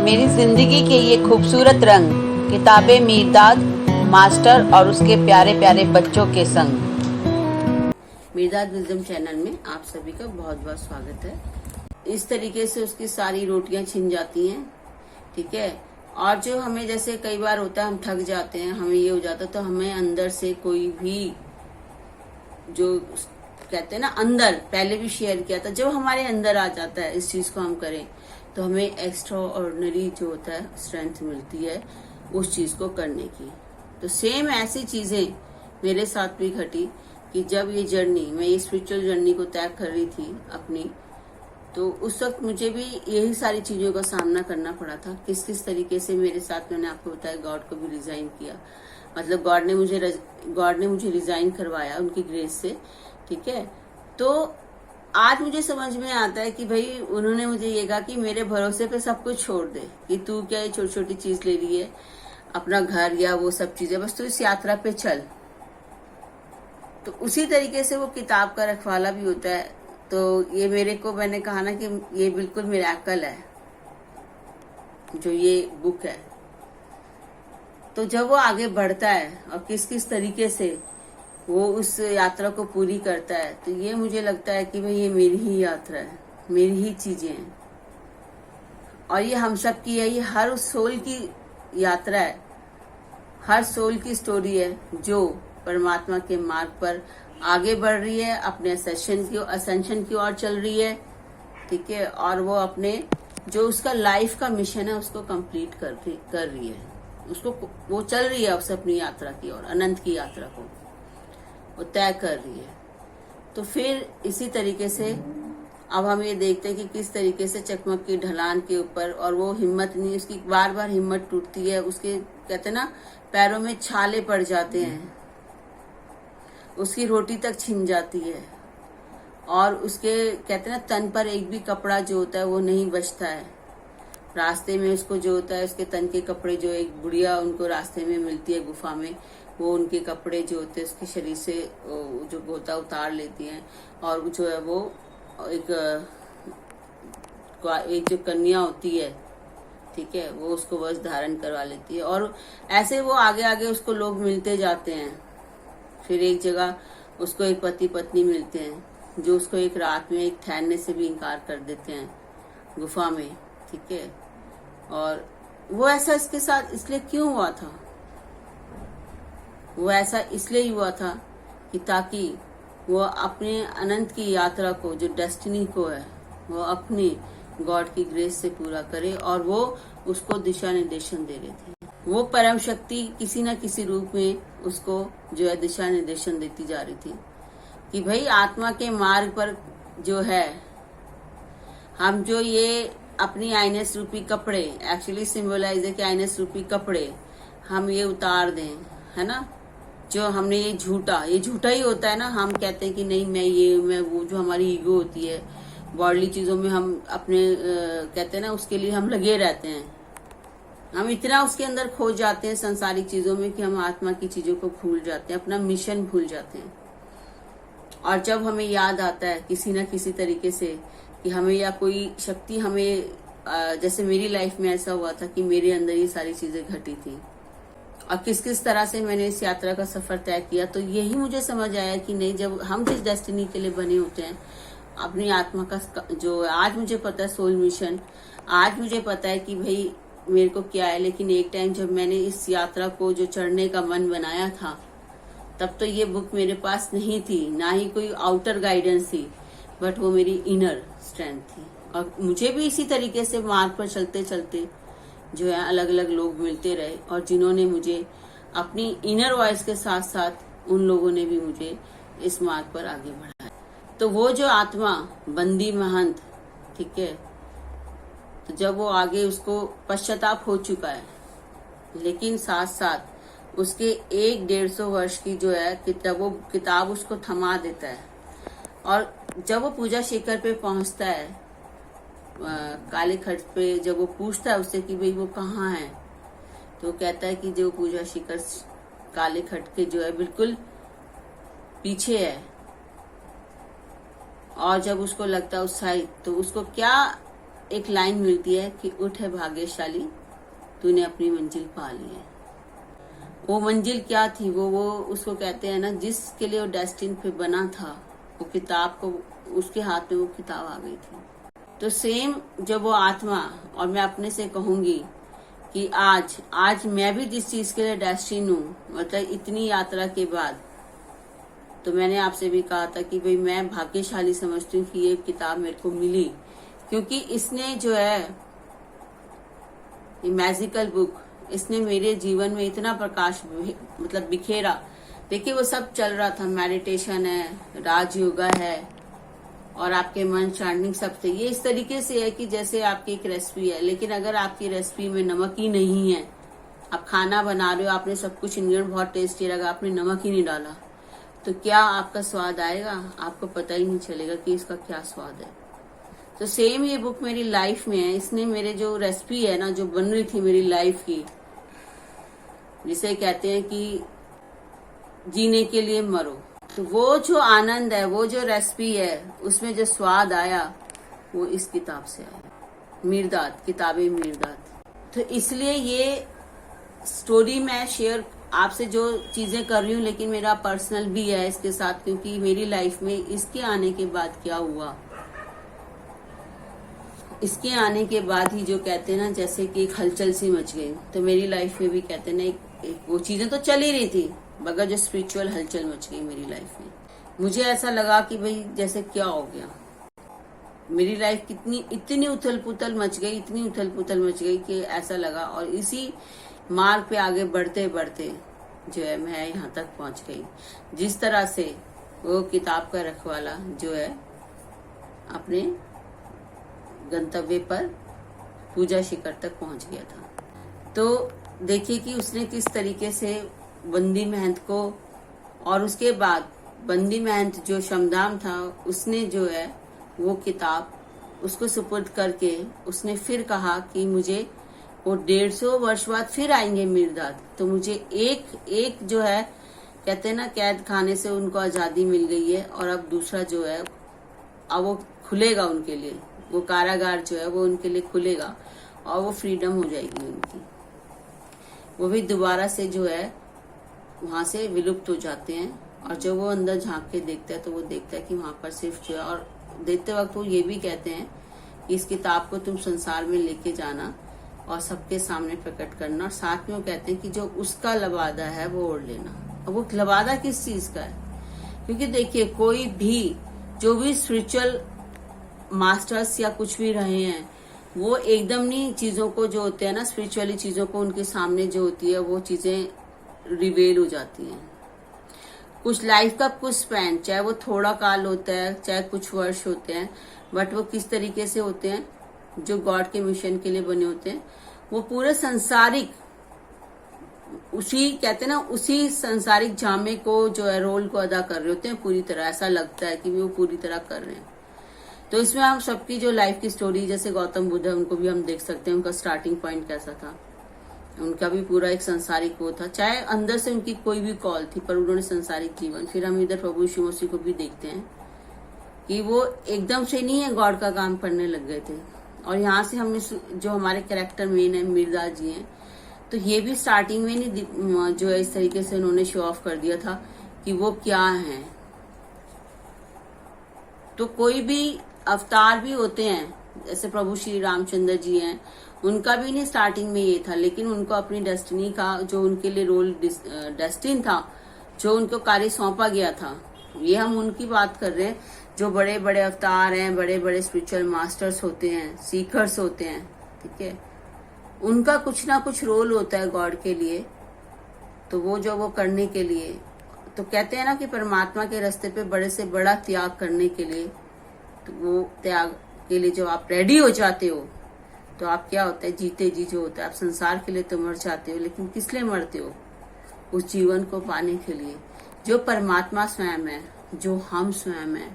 मेरी जिंदगी के ये खूबसूरत रंग, किताबें मीरदाद मास्टर और उसके प्यारे प्यारे बच्चों के संग। मीरदाद विजडम चैनल में आप सभी का बहुत बहुत स्वागत है। इस तरीके से उसकी सारी रोटियां छिन जाती हैं, ठीक है। और जो हमें जैसे कई बार होता है, हम थक जाते हैं, हमें ये हो जाता है, तो हमें अंदर से कोई भी जो कहते हैं ना, अंदर पहले भी शेयर किया था, जब हमारे अंदर आ जाता है इस चीज को हम करें तो हमें एक्स्ट्रा ऑर्डिनरी जो होता है स्ट्रेंथ मिलती है उस चीज को करने की। तो सेम ऐसी चीजें मेरे साथ भी घटी कि जब ये जर्नी, मैं ये स्पिरिचुअल जर्नी को तय कर रही थी अपनी, तो उस वक्त मुझे भी यही सारी चीजों का सामना करना पड़ा था। किस किस तरीके से मेरे साथ, मैंने आपको बताया, गॉड को भी रिजाइन किया, मतलब गॉड ने मुझे रिजाइन करवाया उनकी ग्रेस से, ठीक है। तो आज मुझे समझ में आता है कि भाई उन्होंने मुझे ये कहा कि मेरे भरोसे पे सब कुछ छोड़ दे, कि तू क्या ये छोटी छोटी चीज ले रही है, अपना घर या वो सब चीजें, बस तू इस यात्रा पे चल। तो उसी तरीके से वो किताब का रखवाला भी होता है। तो ये मेरे को, मैंने कहा ना कि ये बिल्कुल मिरेकल है जो ये बुक है। तो जब वो आगे बढ़ता है और किस किस तरीके से वो उस यात्रा को पूरी करता है, तो ये मुझे लगता है कि भाई ये मेरी ही यात्रा है, मेरी ही चीजें हैं और ये हम सब की है। ये हर उस सोल की यात्रा है, हर सोल की स्टोरी है जो परमात्मा के मार्ग पर आगे बढ़ रही है, अपने असेंशन की ओर चल रही है, ठीक है। और वो अपने जो उसका लाइफ का मिशन है उसको कंप्लीट कर रही है, उसको वो चल रही है उस अपनी यात्रा की ओर, अनंत की यात्रा को वो तय कर रही है। तो फिर इसी तरीके से अब हम ये देखते हैं कि किस तरीके से चकमक की ढलान के ऊपर, और वो हिम्मत नहीं, उसकी बार बार हिम्मत टूटती है, उसके कहते हैं ना पैरों में छाले पड़ जाते हैं, उसकी रोटी तक छिन जाती है, और उसके कहते हैं ना तन पर एक भी कपड़ा जो होता है वो नहीं बचता है। रास्ते में उसको जो होता है, उसके तन के कपड़े, जो एक बुढ़िया उनको रास्ते में मिलती है गुफा में, वो उनके कपड़े जो होते हैं उसके शरीर से जो गोता उतार लेती हैं, और जो है वो एक जो कन्या होती है, ठीक है, वो उसको वश धारण करवा लेती है। और ऐसे वो आगे आगे उसको लोग मिलते जाते हैं। फिर एक जगह उसको एक पति पत्नी मिलते हैं जो उसको एक रात में एक ठहरने से भी इनकार कर देते हैं गुफा में, ठीक है। और वो ऐसा इसके साथ इसलिए क्यों हुआ था? वो ऐसा इसलिए हुआ था कि ताकि वो अपने अनंत की यात्रा को, जो डेस्टिनी को है, वो अपनी गॉड की ग्रेस से पूरा करे, और वो उसको दिशा निर्देशन दे रहे थे। वो परम शक्ति किसी न किसी रूप में उसको जो है दिशा निर्देशन देती जा रही थी कि भाई आत्मा के मार्ग पर जो है, हम जो ये अपनी आईनेस रूपी कपड़े, एक्चुअली सिंबलाइज है कि आईनेस रूपी कपड़े हम ये उतार दें, है ना। जो हमने ये झूठा ही होता है ना। हम कहते हैं कि नहीं, मैं वो, जो हमारी ईगो होती है, बॉडली चीजों में हम अपने कहते हैं ना, उसके लिए हम लगे रहते हैं। हम इतना उसके अंदर खो जाते हैं संसारिक चीजों में कि हम आत्मा की चीजों को भूल जाते हैं, अपना मिशन भूल जाते हैं। और जब हमें याद आता है किसी न किसी तरीके से कि हमें, या कोई शक्ति हमें, जैसे मेरी लाइफ में ऐसा हुआ था कि मेरे अंदर ये सारी चीजें घटी थी, और किस किस तरह से मैंने इस यात्रा का सफर तय किया, तो यही मुझे समझ आया कि नहीं, जब हम जिस डेस्टिनी के लिए बने होते हैं, अपनी आत्मा का जो आज मुझे पता है सोल मिशन, आज मुझे पता है कि भाई मेरे को क्या है। लेकिन एक टाइम जब मैंने इस यात्रा को जो चढ़ने का मन बनाया था, तब तो ये बुक मेरे पास नहीं थी, ना ही कोई आउटर गाइडेंस थी, बट वो मेरी इनर स्ट्रेंथ थी। और मुझे भी इसी तरीके से मार्ग पर चलते चलते जो है अलग अलग लोग मिलते रहे, और जिन्होंने मुझे अपनी इनर वॉइस के साथ साथ उन लोगों ने भी मुझे इस मार्ग पर आगे बढ़ाया। तो वो जो आत्मा बंदी महंत, ठीक है, तो जब वो आगे, उसको पश्चाताप हो चुका है, लेकिन साथ साथ उसके 100-150 वर्ष की जो है वो किताब उसको थमा देता है। और जब वो पूजा शिखर पे पहुंचता है, काले खट पे, जब वो पूछता है उससे कि भाई वो कहाँ है, तो वो कहता है कि जो पूजा शिखर काले खट के जो है बिल्कुल पीछे है। और जब उसको लगता है उस साइड, तो उसको क्या एक लाइन मिलती है कि उठ है भाग्यशाली, तूने अपनी मंजिल पा ली है। वो मंजिल क्या थी? वो उसको कहते हैं ना, जिसके लिए वो डेस्टिन पे बना था, वो किताब को उसके हाथ में वो किताब आ गई थी। तो सेम जब वो आत्मा, और मैं अपने से कहूंगी कि आज मैं भी जिस चीज के लिए डेस्टिन हूँ, मतलब इतनी यात्रा के बाद, तो मैंने आपसे भी कहा था कि भाई मैं भाग्यशाली समझती हूँ कि ये किताब मेरे को मिली, क्योंकि इसने जो है ये मैजिकल बुक, इसने मेरे जीवन में इतना प्रकाश मतलब बिखेरा। देखिए वो सब चल रहा था, मेडिटेशन है, राजयोगा है, और आपके मन चार्निंग सबसे, ये इस तरीके से है कि जैसे आपकी एक रेसिपी है, लेकिन अगर आपकी रेसिपी में नमक ही नहीं है, आप खाना बना रहे हो, आपने सब कुछ इंग्रेडिएंट बहुत टेस्टी लगा, आपने नमक ही नहीं डाला, तो क्या आपका स्वाद आएगा? आपको पता ही नहीं चलेगा कि इसका क्या स्वाद है। तो सेम ये बुक मेरी लाइफ में है। इसने मेरे जो रेसिपी है ना, जो बन रही थी मेरी लाइफ की, जिसे कहते हैं कि जीने के लिए मरो, तो वो जो आनंद है, वो जो रेसिपी है, उसमें जो स्वाद आया, वो इस किताब से आया। मीरदाद, किताबे मीरदाद। तो इसलिए ये स्टोरी मैं शेयर आपसे जो चीजें कर रही हूँ, लेकिन मेरा पर्सनल भी है इसके साथ, क्योंकि मेरी लाइफ में इसके आने के बाद क्या हुआ, इसके आने के बाद ही जो कहते हैं ना, जैसे कि एक हलचल सी मच गई। तो मेरी लाइफ में भी कहते हैं ना, एक वो चीजें तो चल ही रही थी, मगर जो स्पिरिचुअल हलचल मच गई मेरी लाइफ में, मुझे ऐसा लगा कि भाई जैसे क्या हो गया, मेरी लाइफ कितनी इतनी उथल पुथल मच गई, इतनी उथल पुथल मच गई कि ऐसा लगा। और इसी मार्ग पे आगे बढ़ते बढ़ते जो है मैं यहाँ तक पहुंच गई, जिस तरह से वो किताब का रखवाला जो है अपने गंतव्य पर पूजा शिखर तक पहुंच गया था। तो देखिए कि उसने किस तरीके से बंदी महंत को, और उसके बाद बंदी महंत जो शमदाम था, उसने जो है वो किताब उसको सुपुर्द करके उसने फिर कहा कि मुझे वो 150 वर्ष बाद फिर आएंगे मीरदाद। तो मुझे एक जो है कहते हैं ना, कैद खाने से उनको आजादी मिल गई है, और अब दूसरा जो है अब वो खुलेगा उनके लिए, वो कारागार जो है वो उनके लिए खुलेगा, और वो फ्रीडम हो जाएगी उनकी। वो भी दोबारा से जो है वहां से विलुप्त हो जाते हैं, और जब वो अंदर झांक के देखता है तो वो देखता है कि वहां पर सिर्फ जो है, और देखते वक्त वो ये भी कहते हैं कि इस किताब को तुम संसार में लेके जाना और सबके सामने प्रकट करना, और साथ में वो कहते हैं कि जो उसका लबादा है वो ओढ़ लेना। अब वो लबादा किस चीज का है? क्योंकि देखिए कोई भी जो भी स्पिरिचुअल मास्टर्स या कुछ भी रहे हैं, वो एकदम नहीं चीजों को जो होते हैं ना, स्पिरिचुअली चीजों को उनके सामने जो होती है वो चीजें रिवेल हो जाती हैं। कुछ लाइफ का कुछ स्पैन, चाहे वो थोड़ा काल होता है, चाहे कुछ वर्ष होते हैं, बट वो किस तरीके से होते हैं, जो गॉड के मिशन के लिए बने होते हैं, वो पूरे संसारिक, उसी कहते हैं ना, उसी संसारिक जामे को जो है रोल को अदा कर रहे होते हैं पूरी तरह। ऐसा लगता है कि वो पूरी तरह कर रहे हैं। तो इसमें हम सबकी जो लाइफ की स्टोरी, जैसे गौतम बुद्ध है, उनको भी हम देख सकते हैं, उनका स्टार्टिंग पॉइंट कैसा था, उनका भी पूरा एक संसारिक वो था, चाहे अंदर से उनकी कोई भी कॉल थी, पर उन्होंने संसारिक जीवन। फिर हम इधर प्रभु यीशु मसीह को भी देखते हैं कि वो एकदम से नहीं है गॉड का काम करने लग गए थे। और यहाँ से हमने जो हमारे कैरेक्टर मेन है मीरदाद जी हैं, तो ये भी स्टार्टिंग में नहीं जो है इस तरीके से उन्होंने शो ऑफ कर दिया था कि वो क्या है। तो कोई भी अवतार भी होते हैं, जैसे प्रभु श्री रामचंद्र जी हैं, उनका भी नहीं स्टार्टिंग में ये था, लेकिन उनको अपनी डेस्टिनी का जो उनके लिए रोल डेस्टिन था, जो उनको कार्य सौंपा गया था, ये हम उनकी बात कर रहे हैं। जो बड़े बड़े अवतार हैं, बड़े बड़े स्पिरिचुअल मास्टर्स होते हैं, सीकर्स होते हैं, ठीक है, उनका कुछ ना कुछ रोल होता है गॉड के लिए। तो वो जो वो करने के लिए, तो कहते हैं ना कि परमात्मा के रास्ते पे बड़े से बड़ा त्याग करने के लिए, तो वो त्याग के लिए जब आप रेडी हो जाते हो, तो आप क्या होता है, जीते जी जो होता है, आप संसार के लिए तो मर जाते हो, लेकिन किस लिए मरते हो? उस जीवन को पाने के लिए जो परमात्मा स्वयं है, जो हम स्वयं है,